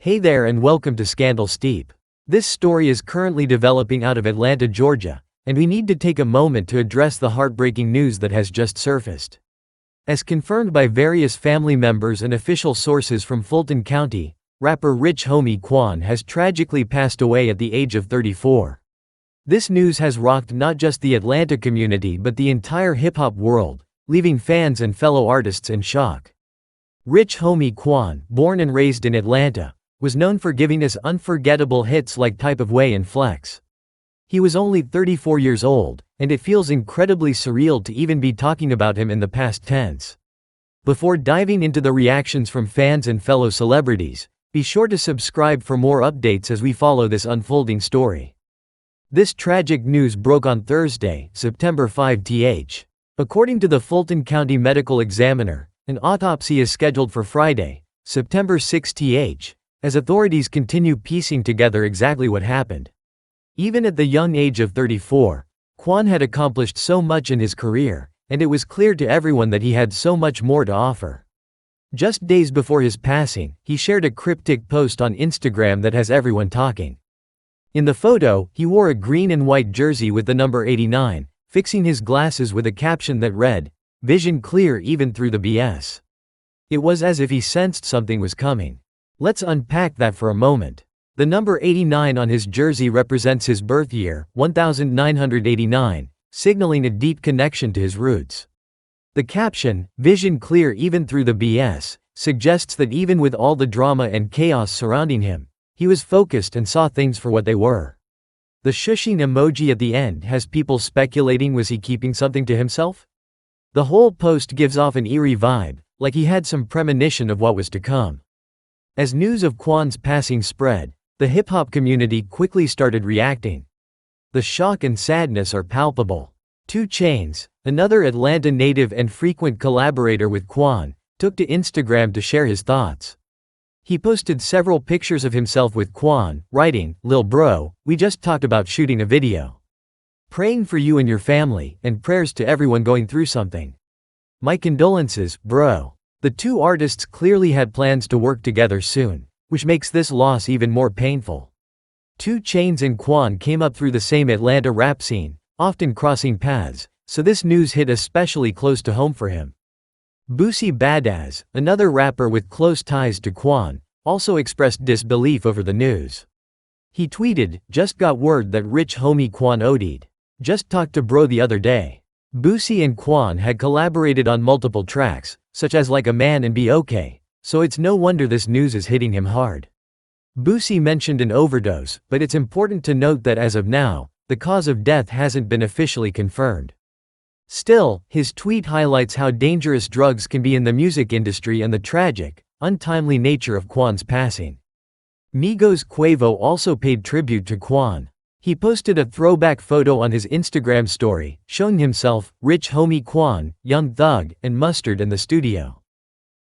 Hey there and welcome to Scandal Steep. This story is currently developing out of Atlanta, Georgia, and we need to take a moment to address the heartbreaking news that has just surfaced. As confirmed by various family members and official sources from Fulton County, rapper Rich Homie Quan has tragically passed away at the age of 34. This news has rocked not just the Atlanta community but the entire hip-hop world, leaving fans and fellow artists in shock. Rich Homie Quan, born and raised in Atlanta, was known for giving us unforgettable hits like Type of Way and Flex. He was only 34 years old, and it feels incredibly surreal to even be talking about him in the past tense. Before diving into the reactions from fans and fellow celebrities, be sure to subscribe for more updates as we follow this unfolding story. This tragic news broke on Thursday, September 5th. According to the Fulton County Medical Examiner, an autopsy is scheduled for Friday, September 6th, as authorities continue piecing together exactly what happened. Even at the young age of 34, Quan had accomplished so much in his career, and it was clear to everyone that he had so much more to offer. Just days before his passing, he shared a cryptic post on Instagram that has everyone talking. In the photo, he wore a green and white jersey with the number 89, fixing his glasses with a caption that read, "Vision clear even through the BS." It was as if he sensed something was coming. Let's unpack that for a moment. The number 89 on his jersey represents his birth year, 1989, signaling a deep connection to his roots. The caption, "Vision clear even through the BS," suggests that even with all the drama and chaos surrounding him, he was focused and saw things for what they were. The shushing emoji at the end has people speculating, was he keeping something to himself? The whole post gives off an eerie vibe, like he had some premonition of what was to come. As news of Quan's passing spread, the hip-hop community quickly started reacting. The shock and sadness are palpable. 2 Chainz, another Atlanta native and frequent collaborator with Quan, took to Instagram to share his thoughts. He posted several pictures of himself with Quan, writing, "Lil bro, we just talked about shooting a video. Praying for you and your family, and prayers to everyone going through something. My condolences, bro." The two artists clearly had plans to work together soon, which makes this loss even more painful. 2 Chainz and Quan came up through the same Atlanta rap scene, often crossing paths, so this news hit especially close to home for him. Boosie Badazz, another rapper with close ties to Quan, also expressed disbelief over the news. He tweeted, "Just got word that Rich Homie Quan OD'd. Just talked to bro the other day." Boosie and Quan had collaborated on multiple tracks, such as Like a Man and Be Okay, so it's no wonder this news is hitting him hard. Boosie mentioned an overdose, but it's important to note that as of now, the cause of death hasn't been officially confirmed. Still, his tweet highlights how dangerous drugs can be in the music industry and the tragic, untimely nature of Quan's passing. Migos Quavo also paid tribute to Quan. He posted a throwback photo on his Instagram story, showing himself, Rich Homie Quan, Young Thug, and Mustard in the studio.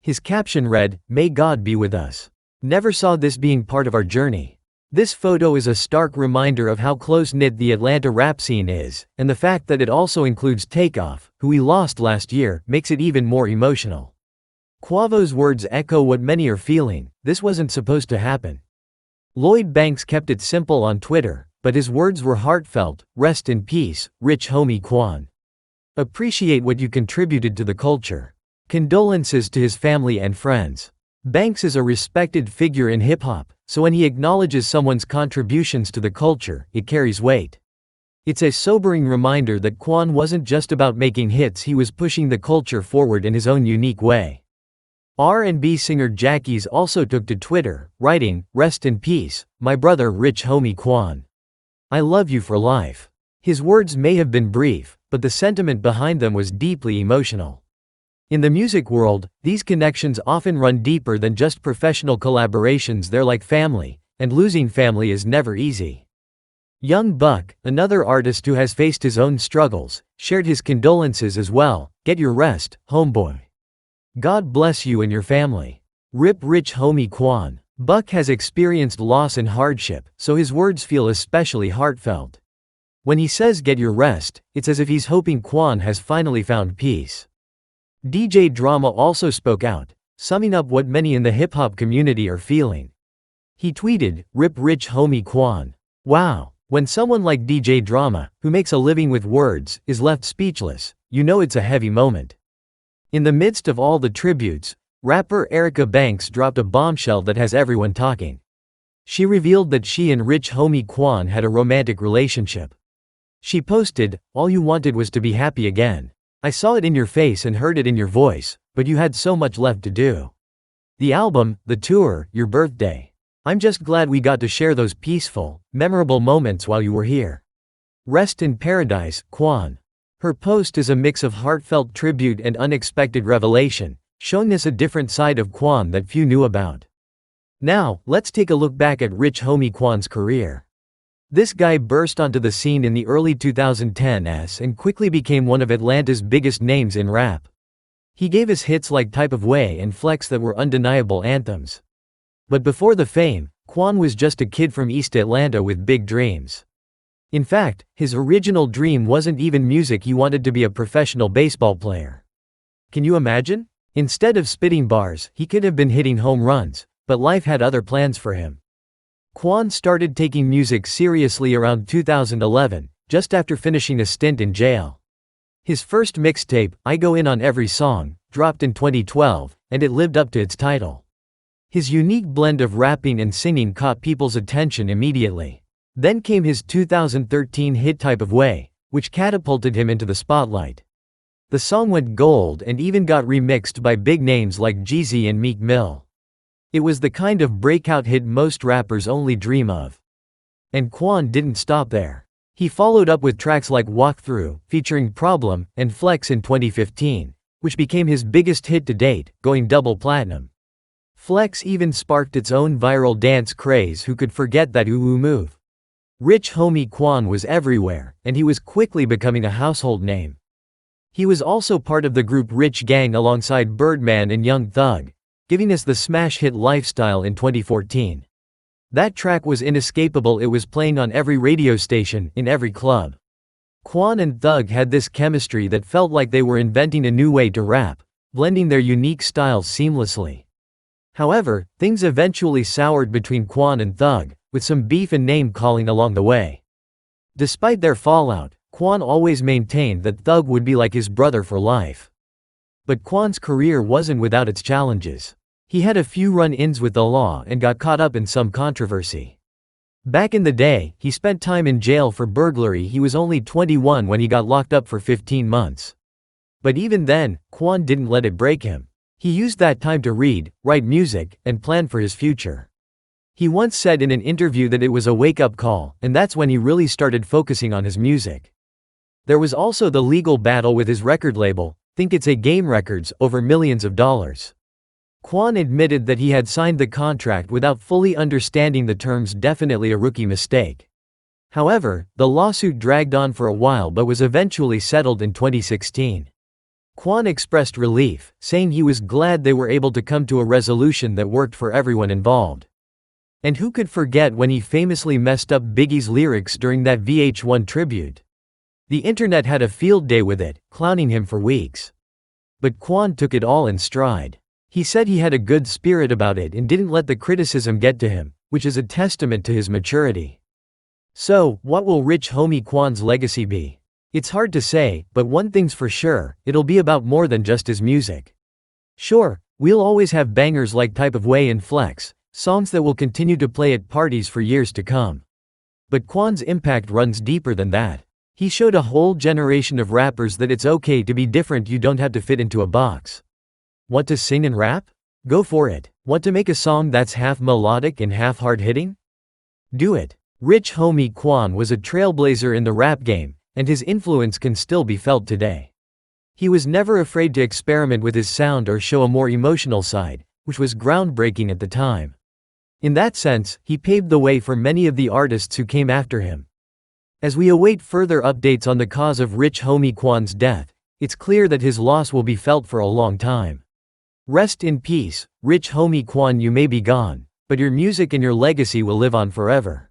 His caption read, "May God be with us. Never saw this being part of our journey." This photo is a stark reminder of how close-knit the Atlanta rap scene is, and the fact that it also includes Takeoff, who we lost last year, makes it even more emotional. Quavo's words echo what many are feeling: this wasn't supposed to happen. Lloyd Banks kept it simple on Twitter, but his words were heartfelt: "Rest in peace, Rich Homie Quan. Appreciate what you contributed to the culture. Condolences to his family and friends." Banks is a respected figure in hip-hop, so when he acknowledges someone's contributions to the culture, it carries weight. It's a sobering reminder that Quan wasn't just about making hits, he was pushing the culture forward in his own unique way. R&B singer Jackies also took to Twitter, writing, "Rest in peace, my brother Rich Homie Quan. I love you for life." His words may have been brief, but the sentiment behind them was deeply emotional. In the music world, these connections often run deeper than just professional collaborations, they're like family, and losing family is never easy. Young Buck, another artist who has faced his own struggles, shared his condolences as well. "Get your rest, homeboy. God bless you and your family. Rip Rich Homie Quan." Buck has experienced loss and hardship, so his words feel especially heartfelt. When he says "get your rest," it's as if he's hoping Quan has finally found peace. DJ Drama also spoke out, summing up what many in the hip-hop community are feeling. He tweeted, "Rip Rich Homie Quan. Wow. When someone like DJ Drama, who makes a living with words, is left speechless, you know it's a heavy moment." In the midst of all the tributes, rapper Erica Banks dropped a bombshell that has everyone talking. She revealed that she and Rich Homie Quan had a romantic relationship. She posted, "All you wanted was to be happy again. I saw it in your face and heard it in your voice, but you had so much left to do. The album, the tour, your birthday. I'm just glad we got to share those peaceful, memorable moments while you were here. Rest in paradise, Quan." Her post is a mix of heartfelt tribute and unexpected revelation, showing us a different side of Quan that few knew about. Now, let's take a look back at Rich Homie Quan's career. This guy burst onto the scene in the early 2010s and quickly became one of Atlanta's biggest names in rap. He gave us hits like Type of Way and Flex that were undeniable anthems. But before the fame, Quan was just a kid from East Atlanta with big dreams. In fact, his original dream wasn't even music. He wanted to be a professional baseball player. Can you imagine? Instead of spitting bars, he could have been hitting home runs, but life had other plans for him. Quan started taking music seriously around 2011, just after finishing a stint in jail. His first mixtape, I Go In on Every Song, dropped in 2012, and it lived up to its title. His unique blend of rapping and singing caught people's attention immediately. Then came his 2013 hit Type of Way, which catapulted him into the spotlight. The song went gold and even got remixed by big names like Jeezy and Meek Mill. It was the kind of breakout hit most rappers only dream of. And Quan didn't stop there. He followed up with tracks like Walk Through, featuring Problem, and Flex in 2015, which became his biggest hit to date, going double platinum. Flex even sparked its own viral dance craze. Who could forget that ooh ooh move? Rich Homie Quan was everywhere, and he was quickly becoming a household name. He was also part of the group Rich Gang alongside Birdman and Young Thug, giving us the smash hit Lifestyle in 2014. That track was inescapable. It was playing on every radio station, in every club. Quan and Thug had this chemistry that felt like they were inventing a new way to rap, blending their unique styles seamlessly. However, things eventually soured between Quan and Thug, with some beef and name-calling along the way. Despite their fallout, Quan always maintained that Thug would be like his brother for life. But Quan's career wasn't without its challenges. He had a few run-ins with the law and got caught up in some controversy. Back in the day, he spent time in jail for burglary. He was only 21 when he got locked up for 15 months. But even then, Quan didn't let it break him. He used that time to read, write music, and plan for his future. He once said in an interview that it was a wake-up call, and that's when he really started focusing on his music. There was also the legal battle with his record label, Think It's a Game Records, over millions of dollars. Quan admitted that he had signed the contract without fully understanding the terms. Definitely a rookie mistake. However, the lawsuit dragged on for a while but was eventually settled in 2016. Quan expressed relief, saying he was glad they were able to come to a resolution that worked for everyone involved. And who could forget when he famously messed up Biggie's lyrics during that VH1 tribute? The internet had a field day with it, clowning him for weeks. But Quan took it all in stride. He said he had a good spirit about it and didn't let the criticism get to him, which is a testament to his maturity. So, what will Rich Homie Quan's legacy be? It's hard to say, but one thing's for sure, it'll be about more than just his music. Sure, we'll always have bangers like Type of Way and Flex, songs that will continue to play at parties for years to come. But Quan's impact runs deeper than that. He showed a whole generation of rappers that it's okay to be different. You don't have to fit into a box. Want to sing and rap? Go for it. Want to make a song that's half melodic and half hard-hitting? Do it. Rich Homie Quan was a trailblazer in the rap game, and his influence can still be felt today. He was never afraid to experiment with his sound or show a more emotional side, which was groundbreaking at the time. In that sense, he paved the way for many of the artists who came after him. As we await further updates on the cause of Rich Homie Quan's death, it's clear that his loss will be felt for a long time. Rest in peace, Rich Homie Quan. You may be gone, but your music and your legacy will live on forever.